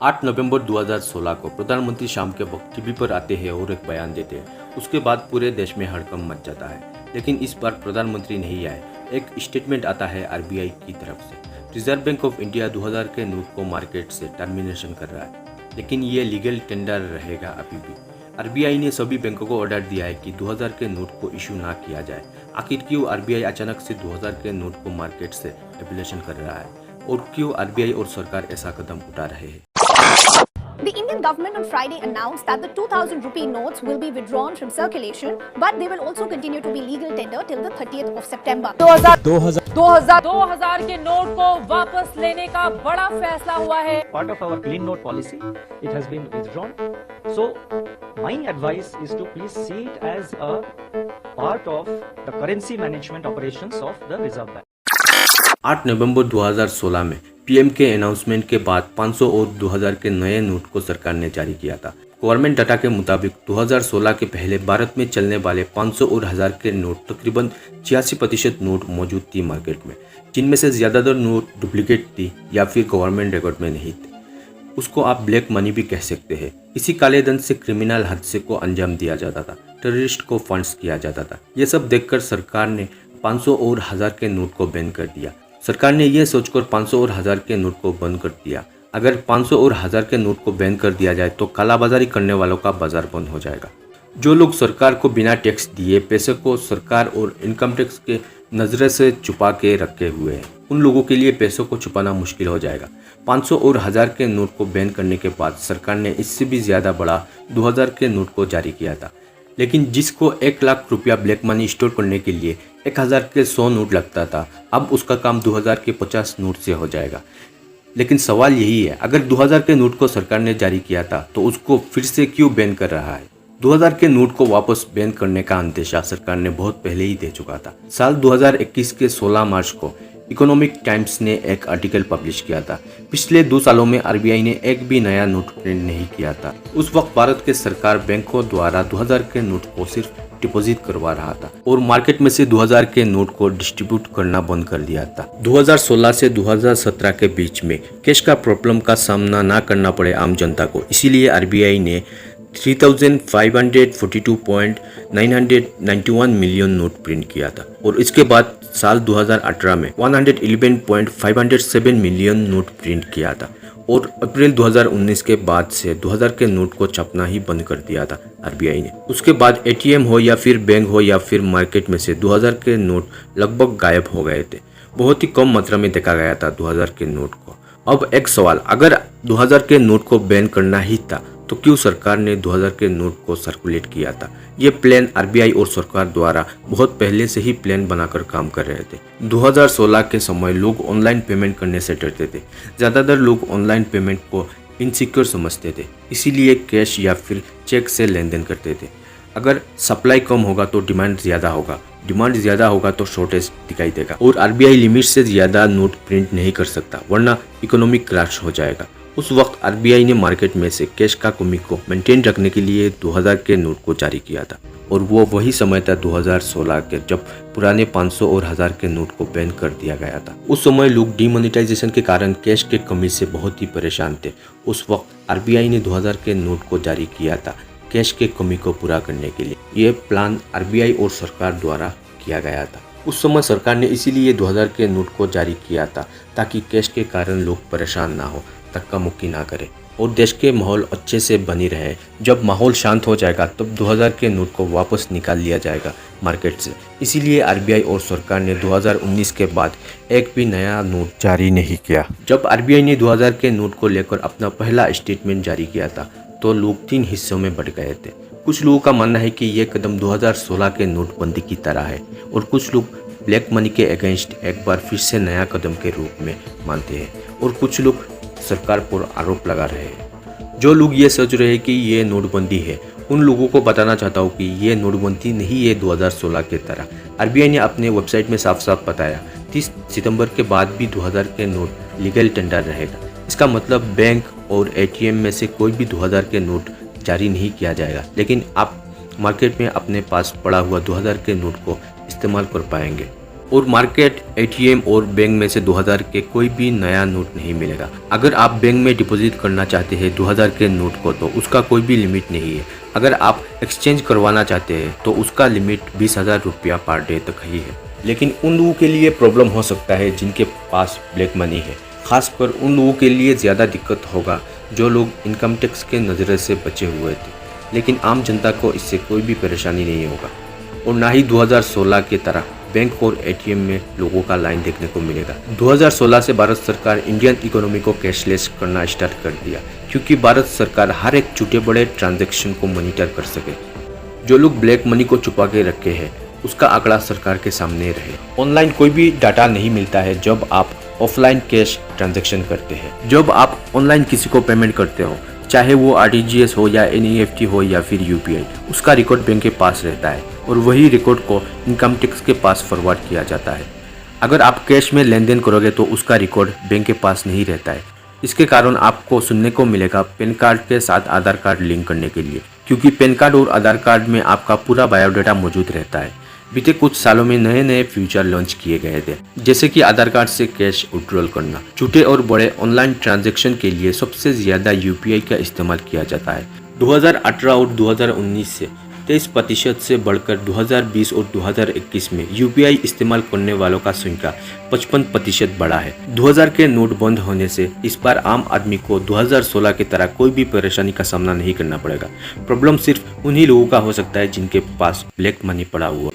8 नवंबर 2016 को प्रधानमंत्री शाम के वक्त टीवी पर आते हैं और एक बयान देते हैं। उसके बाद पूरे देश में हड़कंप मच जाता है। लेकिन इस बार प्रधानमंत्री नहीं आए। एक स्टेटमेंट आता है आरबीआई की तरफ से। रिजर्व बैंक ऑफ इंडिया 2000 के नोट को मार्केट से टर्मिनेशन कर रहा है, लेकिन ये लीगल टेंडर रहेगा अभी भी। आरबीआई ने सभी बैंकों को ऑर्डर दिया है कि 2000 के नोट को इशू ना किया जाए। आखिर क्यों आरबीआई अचानक से 2000 के नोट को मार्केट से टर्मिनेशन कर रहा है और क्यों आरबीआई और सरकार ऐसा कदम उठा रहे हैं? The Indian government on Friday announced that the 2000 rupee notes will be withdrawn from circulation, but they will also continue to be legal tender till the 30th of September. 2000 के नोट को वापस लेने का बड़ा फैसला हुआ है। Part of our clean note policy, it has been withdrawn. So, my advice is to please see it as a part of the currency management operations of the Reserve Bank. 8 नवंबर 2016 में PM के announcement के बाद 500 और 2000 के नए note को सरकार ने जारी किया था। गवर्नमेंट डाटा के मुताबिक 2016 के पहले भारत में चलने वाले 500 और 1000 के नोट तकरीबन 86% नोट मौजूद थी मार्केट में, जिनमें से ज़्यादातर नोट डुप्लीकेट थी या फिर गवर्नमेंट रिकॉर्ड में नहीं थे। उसको आप ब्लैक मनी भी कह सकते हैं। इसी काले धन से क्रिमिनल हादसे को अंजाम दिया जाता था, टेररिस्ट को फंड्स किया जाता था। ये सब देखकर सरकार ने 500 और 1000 के नोट को बैन कर दिया। सरकार ने यह सोचकर 500 और 1000 के नोट को बंद कर दिया। अगर 500 और 1000 के नोट को बैन कर दिया जाए तो कालाबाजारी करने वालों का बाजार बंद हो जाएगा। जो लोग सरकार को बिना टैक्स दिए पैसे को सरकार और इनकम टैक्स के नज़रे से छुपा के रखे हुए हैं, उन लोगों के लिए पैसों को छुपाना मुश्किल हो जाएगा। 500 और 1000 के नोट को बैन करने के बाद सरकार ने इससे भी ज़्यादा बड़ा 2000 के नोट को जारी किया था। लेकिन जिसको 1 लाख रुपया ब्लैक मनी स्टोर करने के लिए 1000 के 100 नोट लगता था, अब उसका काम 2000 के 50 नोट से हो जाएगा। लेकिन सवाल यही है, अगर 2000 के नोट को सरकार ने जारी किया था तो उसको फिर से क्यों बैन कर रहा है? 2000 के नोट को वापस बैन करने का अंदेशा सरकार ने बहुत पहले ही दे चुका था। साल 2021 के 16 मार्च को इकोनॉमिक टाइम्स ने एक आर्टिकल पब्लिश किया था। पिछले 2 सालों में आरबीआई ने एक भी नया नोट प्रिंट नहीं किया था। उस वक्त भारत के सरकार बैंकों द्वारा 2000 के नोट को सिर्फ डिपॉजिट करवा रहा था और मार्केट में से 2000 के नोट को डिस्ट्रीब्यूट करना बंद कर दिया था। 2016 से 2017 के बीच में कैश का प्रॉब्लम का सामना ना करना पड़े आम जनता को, इसीलिए आरबीआई ने 3542.991 मिलियन नोट प्रिंट किया था और इसके बाद साल 2018 में 111.507 मिलियन नोट प्रिंट किया था और अप्रैल 2019 के बाद से 2000 के नोट को छापना ही बंद कर दिया था आरबीआई ने। उसके बाद एटीएम हो या फिर बैंक हो या फिर मार्केट में से 2000 के नोट लगभग गायब हो गए थे। बहुत ही कम मात्रा में देखा गया था 2000 के नोट को। अब एक सवाल, अगर 2000 के नोट को बैन करना ही था तो क्यों सरकार ने 2000 के नोट को सर्कुलेट किया था? ये प्लान आरबीआई और सरकार द्वारा बहुत पहले से ही प्लान बनाकर काम कर रहे थे। 2016 के समय लोग ऑनलाइन पेमेंट करने से डरते थे। ज़्यादातर लोग ऑनलाइन पेमेंट को इनसिक्योर समझते थे, इसीलिए कैश या फिर चेक से लेन देन करते थे। अगर सप्लाई कम होगा तो डिमांड ज़्यादा होगा, डिमांड ज़्यादा होगा तो शॉर्टेज दिखाई देगा और आरबीआई लिमिट से ज़्यादा नोट प्रिंट नहीं कर सकता, वरना इकोनॉमिक क्रैश हो जाएगा। उस वक्त आरबीआई ने मार्केट में से कैश का कमी को मेंटेन रखने के लिए 2000 के नोट को जारी किया था और वो वही समय था 2016 के जब पुराने 500 और 1000 के नोट को बैन कर दिया गया था। उस समय लोग डीमोनेटाइजेशन के कारण कैश के कमी से बहुत ही परेशान थे। उस वक्त आरबीआई ने 2000 के नोट को जारी किया था कैश के कमी को पूरा करने के लिए। ये प्लान आरबीआई और सरकार द्वारा किया गया था। उस समय सरकार ने इसीलिए 2000 के नोट को जारी किया था ताकि कैश के कारण लोग परेशान ना हो, धक्का मुक्की ना करें और देश के माहौल अच्छे से बनी रहे। जब माहौल शांत हो जाएगा तब 2000 के नोट को वापस निकाल लिया जाएगा मार्केट से। इसीलिए आरबीआई और सरकार ने 2019 के बाद एक भी नया नोट जारी नहीं किया। जब आरबीआई ने 2000 के नोट को लेकर अपना पहला स्टेटमेंट जारी किया था तो लोग 3 हिस्सों में बढ़ गए थे। कुछ लोगों का मानना है कि ये कदम 2016 के नोटबंदी की तरह है और कुछ लोग ब्लैक मनी के अगेंस्ट एक बार फिर से नया कदम के रूप में मानते हैं और कुछ लोग सरकार पर आरोप लगा रहे हैं। जो लोग ये सोच रहे हैं कि ये नोटबंदी है, उन लोगों को बताना चाहता हूँ कि ये नोटबंदी नहीं है 2016 के तरह। आरबीआई ने अपने वेबसाइट में साफ साफ बताया 30 सितंबर के बाद भी 2000 के नोट लीगल टेंडर रहेगा। इसका मतलब बैंक और एटीएम में से कोई भी 2000 के नोट जारी नहीं किया जाएगा, लेकिन आप मार्केट में अपने पास पड़ा हुआ 2000 के नोट को इस्तेमाल कर पाएंगे। और मार्केट, एटीएम और बैंक में से 2000 के कोई भी नया नोट नहीं मिलेगा। अगर आप बैंक में डिपॉजिट करना चाहते हैं 2000 के नोट को तो उसका कोई भी लिमिट नहीं है। अगर आप एक्सचेंज करवाना चाहते हैं तो उसका लिमिट 20,000 रुपया पर डे तक ही है। लेकिन उन लोगों के लिए प्रॉब्लम हो सकता है जिनके पास ब्लैक मनी है। खासकर उन लोगों के लिए ज़्यादा दिक्कत होगा जो लोग इनकम टैक्स के नज़रे से बचे हुए थे। लेकिन आम जनता को इससे कोई भी परेशानी नहीं होगा और ना ही 2016 की तरह बैंक और एटीएम में लोगों का लाइन देखने को मिलेगा। 2016 से भारत सरकार इंडियन इकोनॉमी को कैशलेस करना स्टार्ट कर दिया क्योंकि भारत सरकार हर एक छोटे बड़े ट्रांजैक्शन को मॉनिटर कर सके। जो लोग ब्लैक मनी को छुपा के रखे हैं उसका आंकड़ा सरकार के सामने रहे। ऑनलाइन कोई भी डाटा नहीं मिलता है जब आप ऑफलाइन कैश ट्रांजैक्शन करते हैं। जब आप ऑनलाइन किसी को पेमेंट करते हो, चाहे वो आरटीजीएस हो या एनईएफटी हो या फिर यूपीआई, उसका रिकॉर्ड बैंक के पास रहता है और वही रिकॉर्ड को इनकम टैक्स के पास फॉरवर्ड किया जाता है। अगर आप कैश में लेन देन करोगे तो उसका रिकॉर्ड बैंक के पास नहीं रहता है। इसके कारण आपको सुनने को मिलेगा पैन कार्ड के साथ आधार कार्ड लिंक करने के लिए, क्योंकि पैन कार्ड और आधार कार्ड में आपका पूरा बायोडाटा मौजूद रहता है। बीते कुछ सालों में नए नए फीचर लॉन्च किए गए थे, जैसे कि आधार कार्ड से कैश विड्रॉल करना। छोटे और बड़े ऑनलाइन ट्रांजैक्शन के लिए सबसे ज़्यादा यूपीआई का इस्तेमाल किया जाता है। 2018 और 2019 से 23% से बढ़कर 2020 और 2021 में यूपीआई इस्तेमाल करने वालों का संख्या 55% बढ़ा है। 2000 के नोट बंद होने से इस बार आम आदमी को 2016 की तरह कोई भी परेशानी का सामना नहीं करना पड़ेगा। प्रॉब्लम सिर्फ उन्हीं लोगों का हो सकता है जिनके पास ब्लैक मनी पड़ा हुआ।